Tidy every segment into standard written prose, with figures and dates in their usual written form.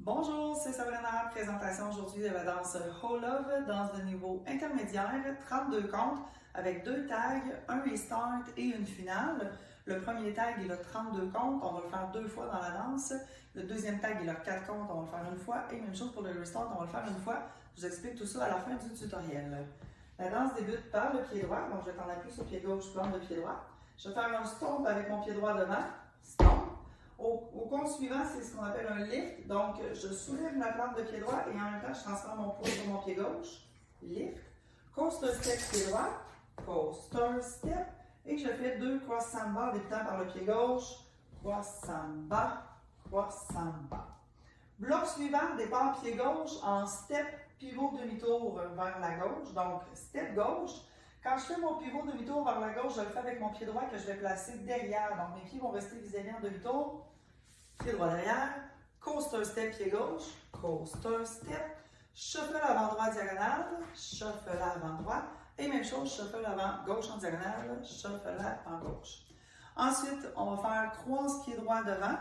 Bonjour, c'est Sabrina. Présentation aujourd'hui de la danse Whole Love, danse de niveau intermédiaire, 32 comptes avec deux tags, un restart et une finale. Le premier tag, il a 32 comptes, on va le faire deux fois dans la danse. Le deuxième tag, il a 4 comptes, on va le faire une fois. Et même chose pour le restart, on va le faire une fois. Je vous explique tout ça à la fin du tutoriel. La danse débute par le pied droit, donc je vais t'en appuyer sur le pied gauche, plante le pied droit. Je vais faire un stomp avec mon pied droit devant, stomp. Au compte suivant, c'est ce qu'on appelle un lift. Donc, je soulève ma plante de pied droit et en même temps, je transfère mon poids sur mon pied gauche. Lift. Coaster step pied droit. Coaster step. Et je fais deux cross samba en débutant par le pied gauche. Cross samba. Cross samba. Bloc suivant, départ pied gauche en step pivot demi-tour vers la gauche. Donc, step gauche. Quand je fais mon pivot demi-tour vers la gauche, je le fais avec mon pied droit que je vais placer derrière. Donc, mes pieds vont rester vis-à-vis en demi-tour. Pied droit derrière. Coaster step, pied gauche. Coaster step. Shuffle avant droit diagonale. Shuffle avant droit. Et même chose, shuffle avant gauche en diagonale. Shuffle avant gauche. Ensuite, on va faire croise pied droit devant.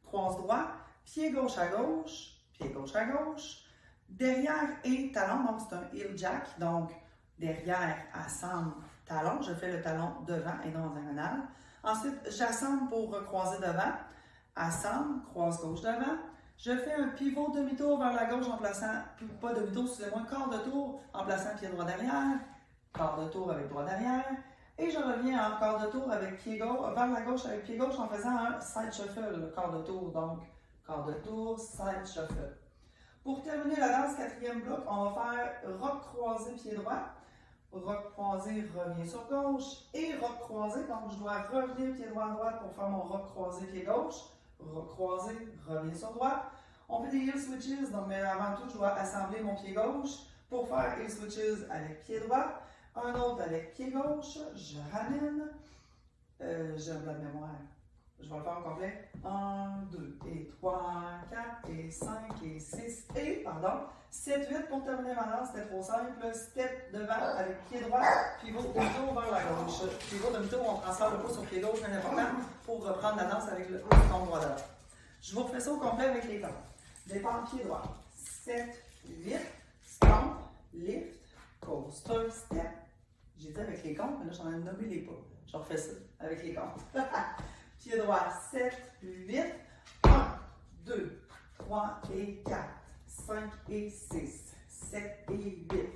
Croise droit. Pied gauche à gauche. Pied gauche à gauche. Derrière et talon. Donc, c'est un heel jack. Donc, derrière, assemble, talon. Je fais le talon devant et non en diagonale. Ensuite, j'assemble pour croiser devant. Assemble, croise gauche devant. Je fais un pivot demi-tour vers la gauche en plaçant, pas demi-tour, excusez-moi, quart de tour en plaçant pied droit derrière. Quart de tour avec droit derrière. Et je reviens en quart de tour avec pied gauche, vers la gauche avec pied gauche en faisant un side shuffle, quart de tour. Donc, quart de tour, side shuffle. Pour terminer la danse, quatrième bloc, on va faire rock croisé pied droit. Rock croisé, revient sur gauche. Et rock croisé, donc je dois revenir pied droit à droite pour faire mon rock croisé pied gauche. Rock croisé, revient sur droite. On fait des heel switches, donc mais avant tout, je dois assembler mon pied gauche pour faire heel switches avec pied droit. Un autre avec pied gauche, je ramène. J'ai un blanc de mémoire. Je vais le faire au complet. 1, 2, et 3, 4, et 5, et 6, et, pardon, 7, 8 pour terminer ma danse, c'était trop simple. Step devant avec pied droit, pivot demi-tour vers la gauche. Pivot demi-tour, on transfère le poids sur pied gauche, bien important, pour reprendre la danse avec le ton droit devant. Je vous refais ça au complet avec les temps. Départ pied droit. 7, 8, stomp, lift, coaster, step. J'ai dit avec les comptes, mais là, j'en ai nommé les pas. Je refais ça avec les comptes. Pied droit, 7, 8, 1, 2, 3 et 4, 5 et 6, 7 et 8,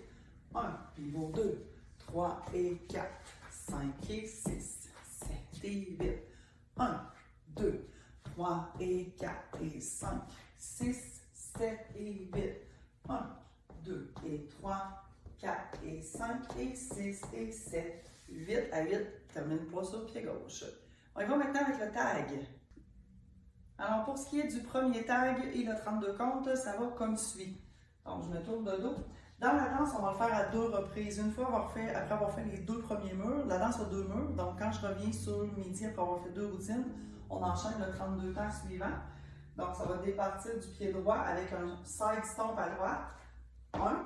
1, pivot 2, 3 et 4, 5 et 6, 7 et 8, 1, 2, 3 et 4 et 5, 6, 7 et 8, 1, 2 et 3, 4 et 5 et 6 et 7, 8 à 8, termine pas sur le pied gauche. On y va maintenant avec le tag. Alors, pour ce qui est du premier tag et le 32 comptes, ça va comme suit. Donc, je me tourne de dos. Dans la danse, on va le faire à deux reprises. Une fois, après avoir fait les deux premiers murs, la danse a deux murs. Donc, quand je reviens sur midi, après avoir fait deux routines, on enchaîne le 32 temps suivant. Donc, ça va départir du pied droit avec un side stomp à droite. 1,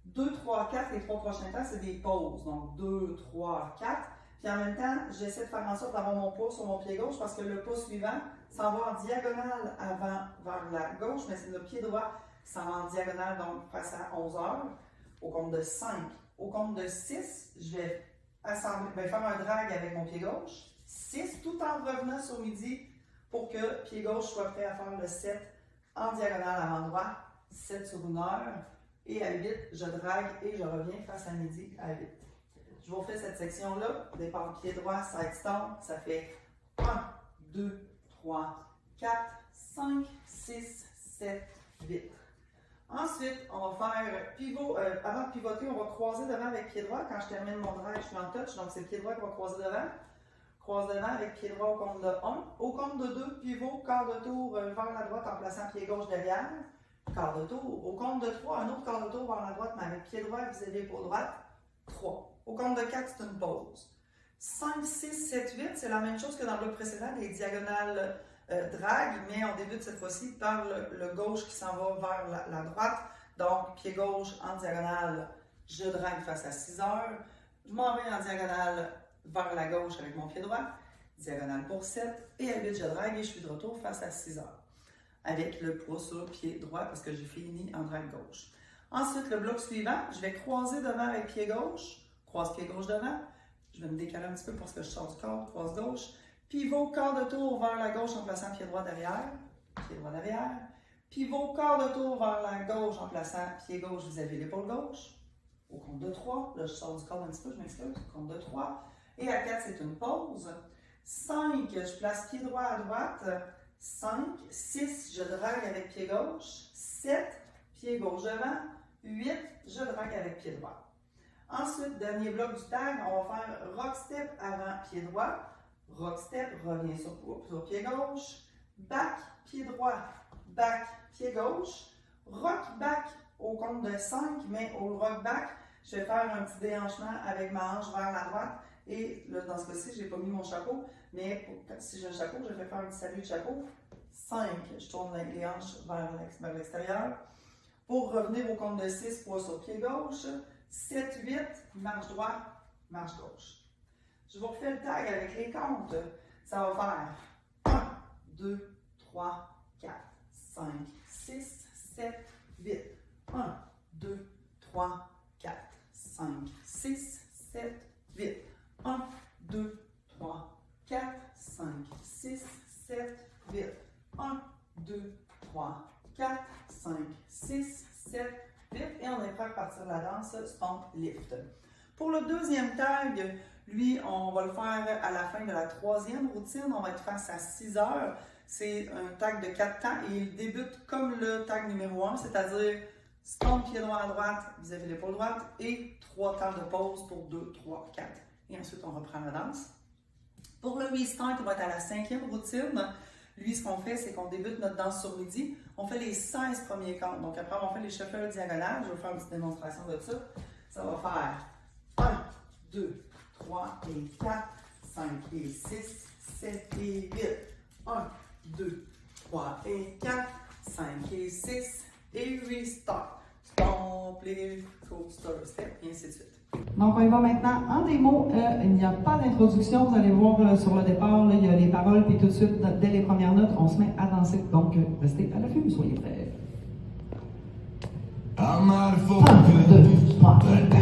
2, 3, 4. Les trois prochains temps, c'est des pauses. Donc, 2, 3, 4. Puis en même temps, j'essaie de faire en sorte d'avoir mon poids sur mon pied gauche parce que le pas suivant s'en va en diagonale avant vers la gauche, mais c'est le pied droit qui s'en va en diagonale, donc face à 11 heures, au compte de 5. Au compte de 6, je vais faire un drag avec mon pied gauche. 6, tout en revenant sur midi pour que pied gauche soit prêt à faire le 7 en diagonale avant droit, 7 sur une heure. Et à 8, je drague et je reviens face à midi à 8. Je vous refais cette section-là. Départ pied droit, side stomp. Ça fait 1, 2, 3, 4, 5, 6, 7, 8. Ensuite, on va faire pivot. Avant de pivoter, on va croiser devant avec pied droit. Quand je termine mon drag, je suis en touch. Donc, c'est le pied droit qui va croiser devant. Croise devant avec pied droit au compte de 1. Au compte de 2, pivot, quart de tour vers la droite en plaçant pied gauche derrière. Quart de tour. Au compte de 3, un autre quart de tour vers la droite, mais avec pied droit vis-à-vis épaule droite. 3. Au compte de 4, c'est une pause. 5, 6, 7, 8, c'est la même chose que dans le bloc précédent, les diagonales drag, mais on débute cette fois-ci par le gauche qui s'en va vers la droite. Donc, pied gauche en diagonale, je drague face à 6 heures. Je m'en vais en diagonale vers la gauche avec mon pied droit. Diagonale pour 7. Et à 8, je drague et je suis de retour face à 6 heures. avec le poids sur le pied droit parce que j'ai fini en drague gauche. Ensuite, le bloc suivant, je vais croiser devant avec pied gauche, croise pied gauche devant. Je vais me décaler un petit peu parce que je sors du corps, croise gauche. Pivot, quart de tour vers la gauche en plaçant pied droit derrière, pied droit derrière. Pivot, quart de tour vers la gauche en plaçant pied gauche vis-à-vis l'épaule gauche. Au compte de 3, là je sors du corps un petit peu, je m'excuse, au compte de 3. Et à 4, c'est une pause. 5, je place pied droit à droite. 5, 6, je drague avec pied gauche. 7, pied gauche devant. 8, je drague avec pied droit. Ensuite, dernier bloc du tag, on va faire rock step avant pied droit. Rock step, revient sur pied gauche. Back, pied droit. Back, pied gauche. Rock back au compte de 5, mais au rock back, je vais faire un petit déhanchement avec ma hanche vers la droite. Et là, dans ce cas-ci, je n'ai pas mis mon chapeau, mais si j'ai un chapeau, je vais faire un petit salut de chapeau. 5, je tourne les hanches vers l'extérieur. Pour revenir au compte de 6, poids sur pied gauche. 7, 8, marche droite, marche gauche. Je vous refais le tag avec les comptes. Ça va faire 1, 2, 3, 4, 5, 6, 7, 8. 1, 2, 3, 4, 5, 6, 7, 8. 1, 2, 3, 4, 5, 6, 7, 8. 1, 2, 3, 4, 5, 6, 7, 8. Et on est prêt à partir de la danse Stomp Lift. Pour le deuxième tag, lui, on va le faire à la fin de la troisième routine. On va être face à 6 heures. C'est un tag de 4 temps et il débute comme le tag numéro 1, c'est-à-dire stomp pied droit à droite vis-à-vis de l'épaule droite et 3 temps de pause pour 2, 3, 4. Et ensuite, on reprend la danse. Pour le restart, il va être à la 5e routine. Lui, ce qu'on fait, c'est qu'on débute notre danse sur midi. On fait les 16 premiers comptes. Donc après, on fait les shuffles diagonales. Je vais faire une petite démonstration de ça. Ça va faire 1, 2, 3 et 4, 5 et 6, 7 et 8. 1, 2, 3 et 4, 5 et 6 et restart. Stomp, lift, coaster, step, et ainsi de suite. Donc, on y va maintenant en démo. Il n'y a pas d'introduction. Vous allez voir sur le départ, là, il y a les paroles, puis tout de suite, dès les premières notes, on se met à danser. Donc, restez à l'affût, soyez prêts. 1, 2, 3, 2, 3, 4.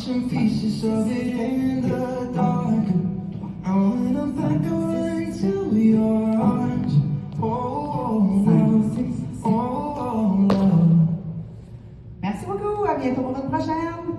watching pieces of it in the dark. I wanna back away to your arms. Merci beaucoup. À bientôt pour une prochaine.